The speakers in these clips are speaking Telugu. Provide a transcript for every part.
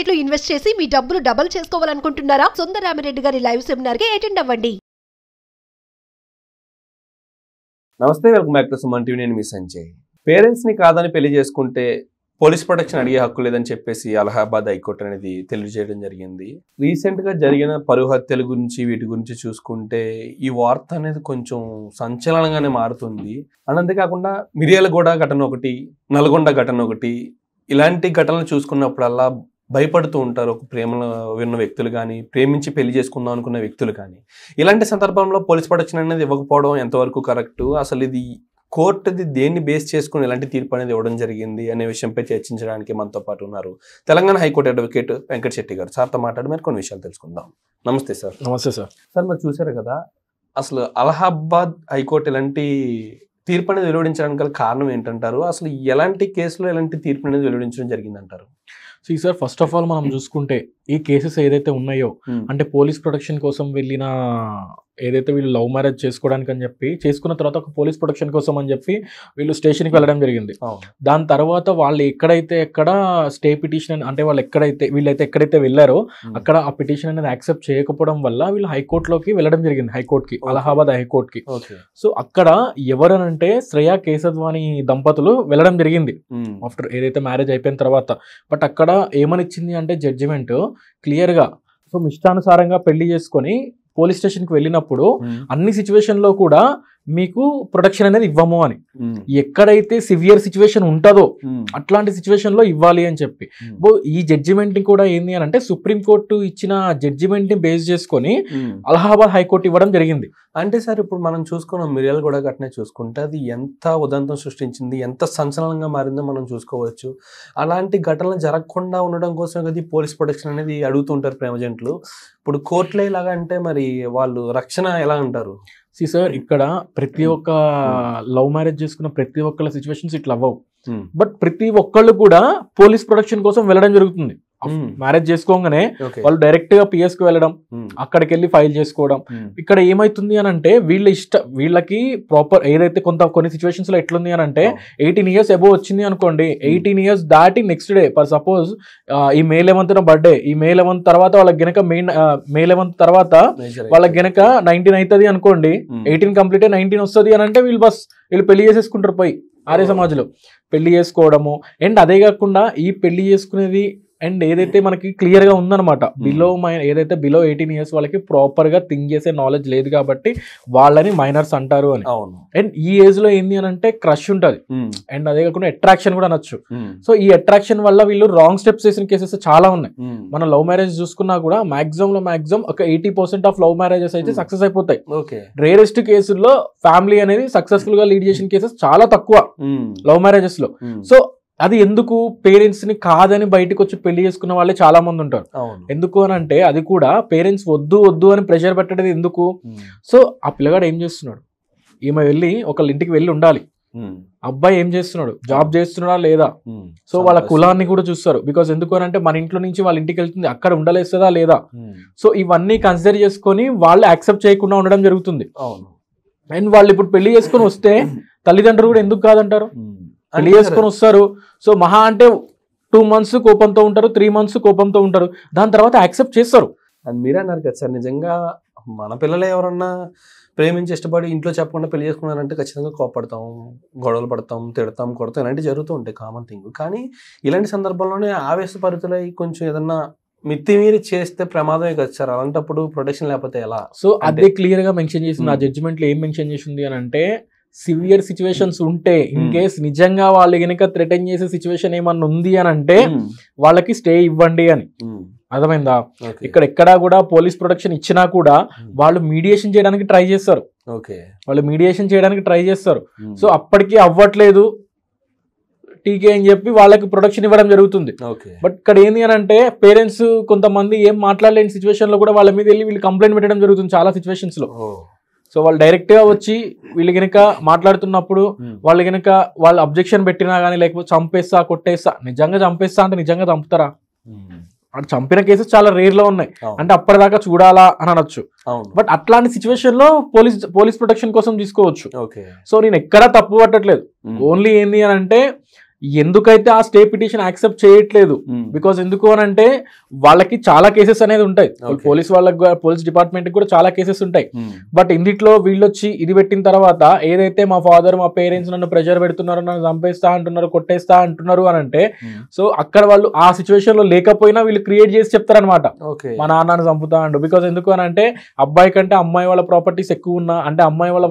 మార్కెట్ లో ఇన్వెస్ట్ చేసి మీ డబ్బులు డబుల్ చేసుకోవాలనుకుంటున్నారా? సుందరరామిరెడ్డి గారి లైవ్ సెమినార్ కి అటెండ్ అవ్వండి. నమస్తే, welcome back to Suman TV. నేను మీ సంజయ్. పేరెంట్స్ ని కాదని పెళ్లి చేసుకుంటే పోలీస్ ప్రొటెక్షన్ అడిగే హక్కు లేదని చెప్పేసి అలహాబాద్ హైకోర్టు అనేది తెలియజేయడం జరిగింది. రీసెంట్ గా జరిగిన పరువు హత్యల గురించి వీటి గురించి చూసుకుంటే ఈ వార్త అనేది కొంచెం సంచలనంగానే మారుతుంది. అండ్ అంతేకాకుండా మిర్యాలగూడ ఘటన ఒకటి, నల్గొండ ఘటన ఒకటి, ఇలాంటి ఘటనలు చూసుకున్నప్పుడల్లా భయపడుతూ ఉంటారు ఒక ప్రేమలో విన్న వ్యక్తులు కానీ, ప్రేమించి పెళ్లి చేసుకుందాం అనుకున్న వ్యక్తులు కానీ. ఇలాంటి సందర్భంలో పోలీస్ ప్రొటెక్షన్ అనేది ఇవ్వకపోవడం ఎంతవరకు కరెక్ట్, అసలు ఇది కోర్టుది దేన్ని బేస్ చేసుకుని ఇలాంటి తీర్పు అనేది ఇవ్వడం జరిగింది అనే విషయంపై చర్చించడానికి మనతో పాటు ఉన్నారు తెలంగాణ హైకోర్టు అడ్వకేట్ వెంకట శెట్టి గారు. సార్తో మాట్లాడి మరి కొన్ని విషయాలు తెలుసుకుందాం. నమస్తే సార్. నమస్తే సార్. సార్, మరి చూసారు కదా, అసలు అలహాబాద్ హైకోర్టు ఇలాంటి తీర్పు అనేది వెలువడించడానికి గల కారణం ఏంటంటారు? అసలు ఎలాంటి కేసులో ఎలాంటి తీర్పు అనేది వెలువడించడం జరిగిందంటారు? సార్, ఫస్ట్ ఆఫ్ ఆల్ మనం చూసుకుంటే ఈ కేసెస్ ఏదైతే ఉన్నాయో, అంటే పోలీస్ ప్రొటెక్షన్ కోసం వెళ్ళిన ఏదైతే వీళ్ళు లవ్ మ్యారేజ్ చేసుకోవడానికి అని చెప్పి చేసుకున్న తర్వాత ఒక పోలీస్ ప్రొటెక్షన్ కోసం అని చెప్పి వీళ్ళు స్టేషన్కి వెళ్ళడం జరిగింది. దాని తర్వాత వాళ్ళు ఎక్కడ స్టే పిటిషన్ అంటే వాళ్ళు వీళ్ళైతే ఎక్కడైతే వెళ్ళారో అక్కడ ఆ పిటిషన్ అనేది యాక్సెప్ట్ చేయకపోవడం వల్ల వీళ్ళు హైకోర్టులోకి వెళ్ళడం జరిగింది, హైకోర్టుకి, అలహాబాద్ హైకోర్టుకి. సో అక్కడ ఎవరనంటే శ్రేయా కేశద్వాని దంపతులు వెళ్ళడం జరిగింది ఆఫ్టర్ ఏదైతే మ్యారేజ్ అయిపోయిన తర్వాత. బట్ అక్కడ ఏమనిచ్చింది అంటే జడ్జిమెంట్ క్లియర్ గా, సో ఇష్టానుసారంగా పెళ్లి చేసుకొని పోలీస్ స్టేషన్ కి వెళ్ళినప్పుడు అన్ని సిచ్యువేషన్ లో కూడా మీకు ప్రొటెక్షన్ అనేది ఇవ్వము అని, ఎక్కడైతే సివియర్ సిచ్యువేషన్ ఉంటుందో అట్లాంటి సిచ్యువేషన్ లో ఇవ్వాలి అని చెప్పి. ఈ జడ్జిమెంట్ ని కూడా ఏంది అని అంటే సుప్రీం కోర్టు ఇచ్చిన జడ్జిమెంట్ ని బేస్ చేసుకొని అలహాబాద్ హైకోర్టు ఇవ్వడం జరిగింది. అంటే సార్, ఇప్పుడు మనం చూసుకున్నాం మిర్యాలగూడ ఘటన చూసుకుంటే అది ఎంత ఉదంతం సృష్టించింది, ఎంత సంచలనంగా మారిందో మనం చూసుకోవచ్చు. అలాంటి ఘటనలు జరగకుండా ఉండడం కోసం కదా పోలీస్ ప్రొటెక్షన్ అనేది అడుగుతుంటారు ప్రేమజంట్లు. ఇప్పుడు కోర్టులో ఇలాగా అంటే మరి వాళ్ళు రక్షణ ఎలా అంటారు? సార్, ఇక్కడ ప్రతి ఒక్క లవ్ మ్యారేజ్ చేసుకున్న ప్రతి ఒక్కళ్ళ సిచ్యువేషన్స్ ఇట్లా అవ్వవు. బట్ ప్రతి ఒక్కళ్ళు కూడా పోలీస్ ప్రొటెక్షన్ కోసం వెళ్ళడం జరుగుతుంది. మ్యారేజ్ చేసుకోగానే వాళ్ళు డైరెక్ట్ గా పిఎస్ కి వెళ్ళడం, అక్కడికి వెళ్ళి ఫైల్ చేసుకోవడం. ఇక్కడ ఏమైతుంది అని అంటే వీళ్ళకి ప్రాపర్ ఏదైతే కొన్ని సిచ్యువేషన్స్ లో ఎట్లుంది అని అంటే 18 years అబోవ్ వచ్చింది అనుకోండి, 18 years దాటి నెక్స్ట్ డే ఫర్ సపోజ్ ఈ May 11th బర్త్డే, ఈ May 11th తర్వాత వాళ్ళకి గనక May 11th తర్వాత వాళ్ళకి గనక 19 అవుతుంది అనుకోండి, 18 కంప్లీట్ 19 వస్తుంది అని అంటే వీళ్ళు పెళ్లి చేసేసుకుంటారు పోయి ఆర్య సమాజ్లో పెళ్లి చేసుకోవడము. అండ్ అదే కాకుండా ఈ పెళ్లి చేసుకునేది అండ్ ఏదైతే మనకి క్లియర్ గా ఉందన్నమాట, ఏదైతే బిలో 18 years వాళ్ళకి ప్రాపర్ గా థింక్ చేసే నాలెడ్జ్ లేదు కాబట్టి వాళ్ళని మైనర్స్ అంటారు అని. అండ్ ఈ ఏజ్ లో ఏంది అని అంటే క్రష్ ఉంటది, అండ్ అదే కాకుండా అట్రాక్షన్ కూడా అనొచ్చు. సో ఈ అట్రాక్షన్ వల్ల వీళ్ళు రాంగ్ స్టెప్స్ చేసిన కేసెస్ చాలా ఉన్నాయి. మనం లవ్ మ్యారేజ్ చూసుకున్నా కూడా మాక్సిమం ఒక 80% ఆఫ్ లవ్ మ్యారేజెస్ అయితే సక్సెస్ అయిపోతాయి. రేరెస్ట్ కేసుల్లో ఫ్యామిలీ అనేది సక్సెస్ఫుల్ గా లీడ్ చేసిన కేసెస్ చాలా తక్కువ లవ్ మ్యారేజెస్ లో. సో అది ఎందుకు పేరెంట్స్ ని కాదని బయటకు వచ్చి పెళ్లి చేసుకున్న వాళ్ళే చాలా మంది ఉంటారు. ఎందుకు అని అంటే అది కూడా పేరెంట్స్ వద్దు అని ప్రెషర్ పెట్టడం ఎందుకు. సో ఆ పిల్లగాడు ఏం చేస్తున్నాడు, ఈమె వెళ్ళి ఒకళ్ళ ఇంటికి వెళ్ళి ఉండాలి, అబ్బాయి ఏం చేస్తున్నాడు, జాబ్ చేస్తున్నాడా లేదా, సో వాళ్ళ కులాన్ని కూడా చూస్తారు. బికాస్ ఎందుకు అని అంటే మన ఇంట్లో నుంచి వాళ్ళ ఇంటికి వెళ్తుంది, అక్కడ ఉండలేస్తుందా లేదా. సో ఇవన్నీ కన్సిడర్ చేసుకొని వాళ్ళు యాక్సెప్ట్ చేయకుండా ఉండడం జరుగుతుంది. అండ్ వాళ్ళు ఇప్పుడు పెళ్లి చేసుకొని వస్తే తల్లిదండ్రులు కూడా ఎందుకు కాదంటారు, పెళ్లి చేసుకొని వస్తారు. సో మహా అంటే 2 months కోపంతో ఉంటారు, 3 months కోపంతో ఉంటారు, దాని తర్వాత యాక్సెప్ట్ చేస్తారు. అది మీరే అన్నారు కదా సార్, నిజంగా మన పిల్లలు ఎవరన్నా ప్రేమించి ఇష్టపడి ఇంట్లో చెప్పకుండా పెళ్లి చేసుకున్నారంటే ఖచ్చితంగా కోపడతాం, గొడవలు పడతాం, తిడతాం, కొడతాం, ఇలాంటివి జరుగుతూ ఉంటాయి, కామన్ థింగ్. కానీ ఇలాంటి సందర్భంలోనే ఆవేశపరితులై కొంచెం ఏదన్నా మితిమీరి చేస్తే ప్రమాదమే కదా సార్. అలాంటప్పుడు ప్రొటెక్షన్ లేకపోతే ఎలా? సో అదే క్లియర్ గా మెన్షన్ చేసింది ఆ జడ్జిమెంట్ లో. ఏం మెన్షన్ చేసింది అని అంటే సివియర్ సిచ్యువేషన్స్ ఉంటే ఇన్ కేస్ నిజంగా వాళ్ళు గనక థ్రెటన్ చేసే సిచ్యువేషన్ ఏమన్నా ఉంది అని అంటే వాళ్ళకి స్టే ఇవ్వండి అని. అర్థమైందా? ఎక్కడా కూడా పోలీస్ ప్రొటెక్షన్ ఇచ్చినా కూడా వాళ్ళు మీడియేషన్ చేయడానికి ట్రై చేస్తారు. సో అప్పటికి అవ్వట్లేదు టీకే అని చెప్పి వాళ్ళకి ప్రొటెక్షన్ ఇవ్వడం జరుగుతుంది. బట్ ఇక్కడ ఏంది అని అంటే పేరెంట్స్ కొంతమంది ఏం మాట్లాడలేని సిచ్యువేషన్ లో కూడా వాళ్ళ మీద వెళ్ళి వీళ్ళు కంప్లైంట్ పెట్టడం జరుగుతుంది చాలా సిచ్యువేషన్స్ లో. సో వాళ్ళు డైరెక్ట్ గా వచ్చి వీళ్ళు గనక మాట్లాడుతున్నప్పుడు వాళ్ళు అబ్జెక్షన్ పెట్టినా గానీ, లేకపోతే చంపేస్తా కొట్టేస్తా, నిజంగా చంపేస్తా అంటే నిజంగా చంపుతారా? అటు చంపిన కేసెస్ చాలా రేర్ లో ఉన్నాయి, అంటే అప్పటిదాకా చూడాలా అని అనొచ్చు. బట్ అట్లాంటి సిచ్యువేషన్ లో పోలీస్ ప్రొటెక్షన్ కోసం తీసుకోవచ్చు. సో నేను ఎక్కడా తప్పు పట్టట్లేదు, ఓన్లీ ఏంది అని అంటే ఎందుకైతే ఆ స్టే పిటిషన్ యాక్సెప్ట్ చేయట్లేదు, బికాస్ ఎందుకు అని అంటే వాళ్ళకి చాలా కేసెస్ అనేది ఉంటాయి, పోలీస్ డిపార్ట్మెంట్ కూడా చాలా కేసెస్ ఉంటాయి. బట్ ఇందులో వీళ్ళు వచ్చి ఇది పెట్టిన తర్వాత ఏదైతే మా ఫాదర్ మా పేరెంట్స్ నన్ను ప్రెషర్ పెడుతున్నారు, నన్ను చంపేస్తా అంటున్నారు, కొట్టేస్తా అంటున్నారు అని అంటే, సో అక్కడ వాళ్ళు ఆ సిచ్యువేషన్ లో లేకపోయినా వీళ్ళు క్రియేట్ చేసి చెప్తారనమాట, మా నాన్నను చంపుతా అంటూ. బికాస్ ఎందుకు అని అంటే అబ్బాయి కంటే అమ్మాయి వాళ్ళ ప్రాపర్టీస్ ఎక్కువ ఉన్నా, అంటే అమ్మాయి వాళ్ళ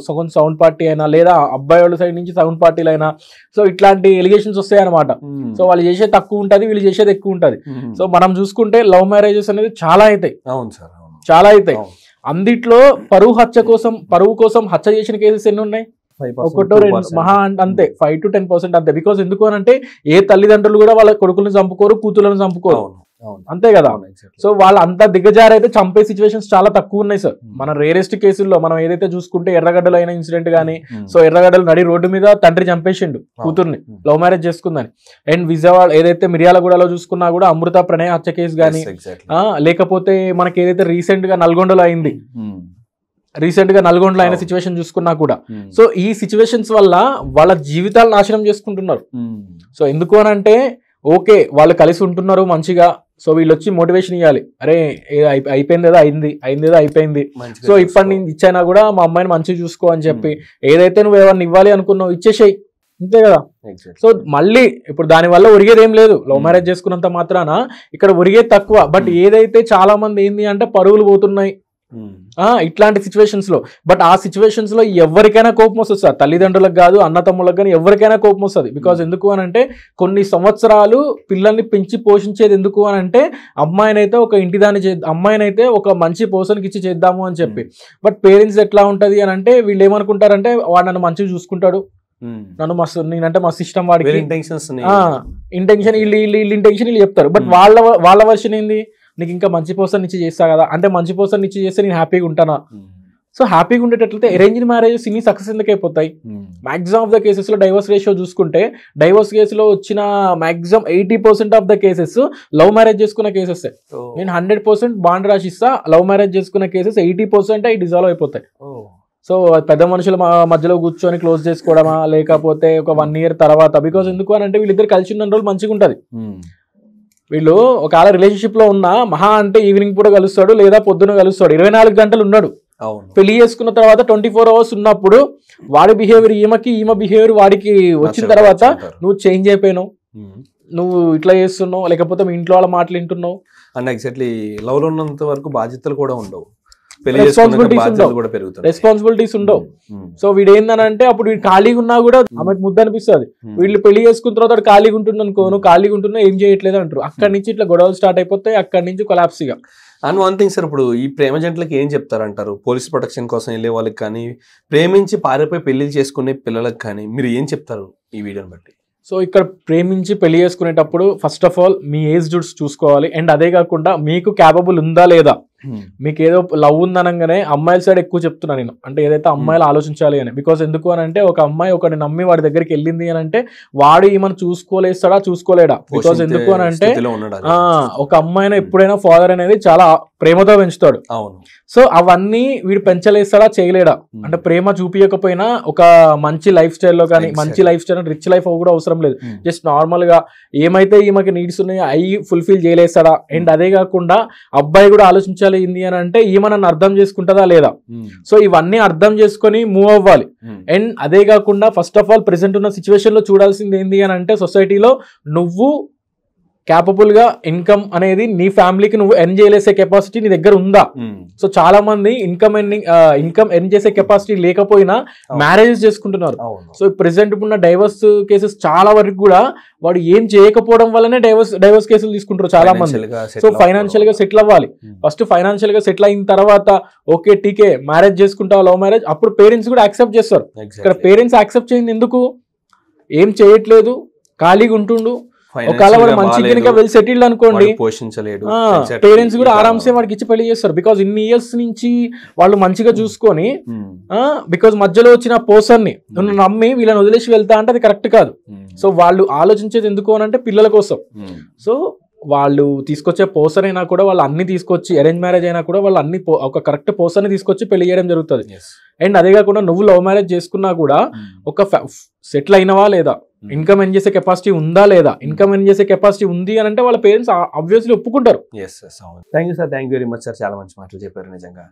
సగం సౌండ్ పార్టీ అయినా లేదా అబ్బాయి వాళ్ళ సైడ్ నుంచి సౌండ్ పార్టీలు అయినా, సో ఇట్లాంటి ఎలిగేషన్స్ వస్తాయి అనమాట. సో వాళ్ళు చేసేది తక్కువ ఉంటది, వీళ్ళు చేసేది ఎక్కువ ఉంటది. సో మనం చూసుకుంటే లవ్ మ్యారేజెస్ అనేది చాలా అవుతాయి, చాలా అవుతాయి. అందుట్లో పరువు కోసం హత్య చేసిన కేసెస్ ఎన్ని ఉన్నాయి? ఒకటో రెండు మహా అంతే, 5 to 10% అంతే. బికాస్ ఎందుకు అని అంటే ఏ తల్లిదండ్రులు కూడా వాళ్ళ కొడుకులను చంపుకోరు, కూతుర్లను చంపుకోరు, అంతే కదా. సో వాళ్ళు అంత దిగజారైతే చంపే సిచ్యువేషన్స్ చాలా తక్కువ ఉన్నాయి సార్. మన రేరెస్ట్ కేసుల్లో మనం ఏదైతే చూసుకుంటే ఎర్రగడ్డలో అయిన ఇన్సిడెంట్ గానీ, సో ఎర్రగడ్డలు నడి రోడ్డు మీద తండ్రి చంపేసిండు కూతుర్ని లవ్ మ్యారేజ్ చేసుకుందని. అండ్ విజయవాడ ఏదైతే మిర్యాలగూడలో చూసుకున్నా కూడా అమృత ప్రణయ హత్య కేసు గానీ, లేకపోతే మనకి ఏదైతే రీసెంట్ గా నల్గొండలో అయింది, అయిన సిచ్యువేషన్ చూసుకున్నా కూడా, సో ఈ సిచ్యువేషన్స్ వల్ల వాళ్ళ జీవితాలు నాశనం చేసుకుంటున్నారు. సో ఎందుకు అని అంటే ఓకే వాళ్ళు కలిసి ఉంటున్నారు మంచిగా, సో వీళ్ళు వచ్చి మోటివేషన్ ఇవ్వాలి, అరే అయిపోయింది ఏదో అయిపోయింది, సో ఇప్పటి నుంచి ఇచ్చైనా కూడా మా అమ్మాయిని మంచిగా చూసుకో అని చెప్పి, ఏదైతే నువ్వు ఎవరిని ఇవ్వాలి అనుకున్నావు ఇచ్చేసేయి, అంతే కదా. సో మళ్ళీ ఇప్పుడు దాని వల్ల ఒరిగేది ఏం లేదు, లవ్ మ్యారేజ్ చేసుకున్నంత మాత్రాన ఇక్కడ ఒరిగేది తక్కువ. బట్ ఏదైతే చాలా మంది ఏంది అంటే పరువులు పోతున్నాయి ఇట్లాంటి సిచ్యువేషన్స్ లో. బట్ ఆ సిచ్యువేషన్స్ లో ఎవరికైనా కోపం వస్తుంది సార్, తల్లిదండ్రులకు కాదు అన్న తమ్ముళ్ళకి కానీ ఎవరికైనా కోపం వస్తుంది. బికాస్ ఎందుకు అని అంటే కొన్ని సంవత్సరాలు పిల్లల్ని పెంచి పోషించేది ఎందుకు అని అంటే అమ్మాయినైతే ఒక అమ్మాయినైతే ఒక మంచి పర్సన్కి ఇచ్చి చేద్దాము అని చెప్పి. బట్ పేరెంట్స్ ఎట్లా ఉంటది అని అంటే వీళ్ళు ఏమనుకుంటారంటే వాడు నన్ను మంచిగా చూసుకుంటాడు, నన్ను నేనంటే మస్తు ఇష్టం వాడికి, ఇంటెన్షన్ వీళ్ళు చెప్తారు. బట్ వాళ్ళ వర్షన్ ఏంది, నీకు ఇంకా మంచి పర్సన్ ఇచ్చి చేస్తా కదా, అంటే మంచి పర్సన్ ఇచ్చి చేస్తే నేను హ్యాపీగా ఉంటానా. సో హ్యాపీగా ఉండేటట్లయితే అరేంజ్డ్ మ్యారేజెస్ ఇన్ని సక్సెస్ ఎందుకు అయిపోతాయి? మాక్సిమం ఆఫ్ ద కేసెస్ లో డైవర్స్ రేషియో చూసుకుంటే డైవర్స్ కేసులో వచ్చిన maximum 80% of the cases love marriage చేసుకున్న కేసెస్. నేను 100% బాండ్ రాసిస్తా, లవ్ మ్యారేజ్ చేసుకున్న కేసెస్ 80% అవి డిజాల్వ్ అయిపోతాయి. సో పెద్ద మనుషుల మధ్యలో కూర్చొని క్లోజ్ చేసుకోవడమా, లేకపోతే ఒక 1 year తర్వాత. బికాస్ ఎందుకు అని అంటే వీళ్ళిద్దరు కలిసి ఉన్న రోజులు మంచిగా ఉంటుంది. వీళ్ళు ఒకవేళ రిలేషన్షిప్ లో ఉన్న మహా అంటే ఈవినింగ్ పూట కలుస్తాడు లేదా పొద్దున కలుస్తాడు, 24 గంటలు ఉన్నాడు. పెళ్లి చేసుకున్న తర్వాత 24 hours ఉన్నప్పుడు వాడి బిహేవియర్ ఈమె బిహేవియర్ వాడికి వచ్చిన తర్వాత నువ్వు చేంజ్ అయిపోయినావు, నువ్వు ఇట్లా చేస్తున్నావు, లేకపోతే మీ ఇంట్లో వాళ్ళ మాటలు వింటున్నావు. అండ్ ఎగ్జాక్ట్లీ లవ్ లో ఉన్నంత వరకు బాధ్యతలు కూడా ఉండవు, రెస్పాన్సిబిలిటీస్ ఉండవు. సో వీడు ఏందనంటే అప్పుడు వీడు ఖాళీగా ఉన్నా కూడా ఆమెకు ముద్ద అనిపిస్తుంది. వీళ్ళు పెళ్లి చేసుకున్న తర్వాత ఖాళీగా ఉంటుంది అనుకో, నువ్వు ఖాళీగా ఉంటున్నా ఏం చేయట్లేదు అంటారు. అక్కడి నుంచి ఇట్లా గొడవలు స్టార్ట్ అయిపోతాయి, అక్కడి నుంచి కొలాప్స్ గా. అండ్ వన్ థింగ్ సార్, ఇప్పుడు ఈ ప్రేమ జంటలకు ఏం చెప్తారంటారు? పోలీస్ ప్రొటెక్షన్ కోసం వెళ్ళే వాళ్ళకి కానీ, ప్రేమించి పారిపోయి పెళ్లి చేసుకునే పిల్లలకు కానీ మీరు ఏం చెప్తారు ఈ వీడియోని బట్టి? సో ఇక్కడ ప్రేమించి పెళ్లి చేసుకునేటప్పుడు first of all me age చూసుకోవాలి. అండ్ అదే కాకుండా మీకు క్యాపబుల్ ఉందా లేదా. మీకు ఏదో లవ్ ఉందనగానే అమ్మాయిల సైడ్ ఎక్కువ చెప్తున్నా నేను, అంటే ఏదైతే అమ్మాయిలు ఆలోచించాలి అని. బికాస్ ఎందుకు అని అంటే ఒక అమ్మాయి ఒకటి నమ్మి వాడి దగ్గరికి వెళ్ళింది అని అంటే వాడు ఈమెను చూసుకోలేడా. బికాస్ ఎందుకు అని అంటే ఒక అమ్మాయిని ఎప్పుడైనా ఫాదర్ అనేది చాలా ప్రేమతో పెంచుతాడు. సో అవన్నీ వీడు పెంచలేస్తాడా చేయలేడా, అంటే ప్రేమ చూపించకపోయినా ఒక మంచి లైఫ్ స్టైల్లో కానీ, మంచి లైఫ్ స్టైల్ రిచ్ లైఫ్ కూడా అవసరం లేదు, జస్ట్ నార్మల్ గా ఏమైతే ఈమెకి నీడ్స్ ఉన్నాయో అవి ఫుల్ఫిల్ చేయలేస్తాడా. అండ్ అదే కాకుండా అబ్బాయి కూడా ఆలోచించాలి ఏంది అని అంటే ఈమె నన్ను అర్థం చేసుకుంటుందా లేదా. సో ఇవన్నీ అర్థం చేసుకొని మూవ్ అవ్వాలి. అండ్ అదే కాకుండా ఫస్ట్ ఆఫ్ ఆల్ ప్రెసెంట్ ఉన్న సిచ్యువేషన్ లో చూడాల్సింది ఏంది అని అంటే సొసైటీలో నువ్వు క్యాపబుల్ గా ఇన్కమ్ అనేది నీ ఫ్యామిలీకి నువ్వు ఎర్న్ చేయలేసే కెపాసిటీ నీ దగ్గర ఉందా. సో చాలా మంది ఇన్కమ్ ఎర్న్ చేసే కెపాసిటీ లేకపోయినా మ్యారేజెస్ చేసుకుంటున్నారు. సో ప్రెసెంట్ ఉన్న డైవర్స్ కేసెస్ చాలా వరకు కూడా వాడు ఏం చేయకపోవడం వల్లనే డైవర్స్ కేసులు తీసుకుంటారు చాలా మంది. సో ఫైనాన్షియల్ గా సెటిల్ అవ్వాలి ఫస్ట్. ఫైనాన్షియల్ గా సెటిల్ అయిన తర్వాత ఓకే టీకే మ్యారేజ్ చేసుకుంటావు లవ్ మ్యారేజ్, అప్పుడు పేరెంట్స్ కూడా యాక్సెప్ట్ చేస్తారు. ఇక్కడ పేరెంట్స్ యాక్సెప్ట్ చేయింది ఎందుకు, ఏం చేయట్లేదు ఖాళీగా ఉంటుండు, ఒకవేళ వాడు మంచిగా వెల్ సెటిల్డ్ అనుకోండి పేరెంట్స్ కూడా ఆరామ్సే వాడికి ఇచ్చి పెళ్లి చేస్తారు. బికాస్ ఇన్ని ఇయర్స్ నుంచి వాళ్ళు మంచిగా చూసుకొని బికాస్ మధ్యలో వచ్చిన పర్సన్ ని నువ్వు నమ్మి వీళ్ళని వదిలేసి వెళ్తా అంటే అది కరెక్ట్ కాదు. సో వాళ్ళు ఆలోచించేది ఎందుకు అని అంటే పిల్లల కోసం. సో వాళ్ళు తీసుకొచ్చే పర్సన్ అయినా కూడా వాళ్ళు అన్ని తీసుకొచ్చి, అరేంజ్ మ్యారేజ్ అయినా కూడా వాళ్ళు అన్ని ఒక కరెక్ట్ పర్సన్ తీసుకొచ్చి పెళ్లి చేయడం జరుగుతుంది. అండ్ అదే కాకుండా నువ్వు లవ్ మ్యారేజ్ చేసుకున్నా కూడా ఒక సెటిల్ అయినవా లేదా, ఇన్కమ్ ఎర్న్ చేసే కెపాసిటీ ఉందా లేదా, ఇన్కమ్ ఎర్న్ చేసే కెపాసిటీ ఉంది అని అంటే వాళ్ళ పేరెంట్స్ ఆబ్వియస్లీ ఒప్పుకుంటారు. Thank you sir, thank you very much sir, చాలా మంచి మాటలు చెప్పారు నిజంగా.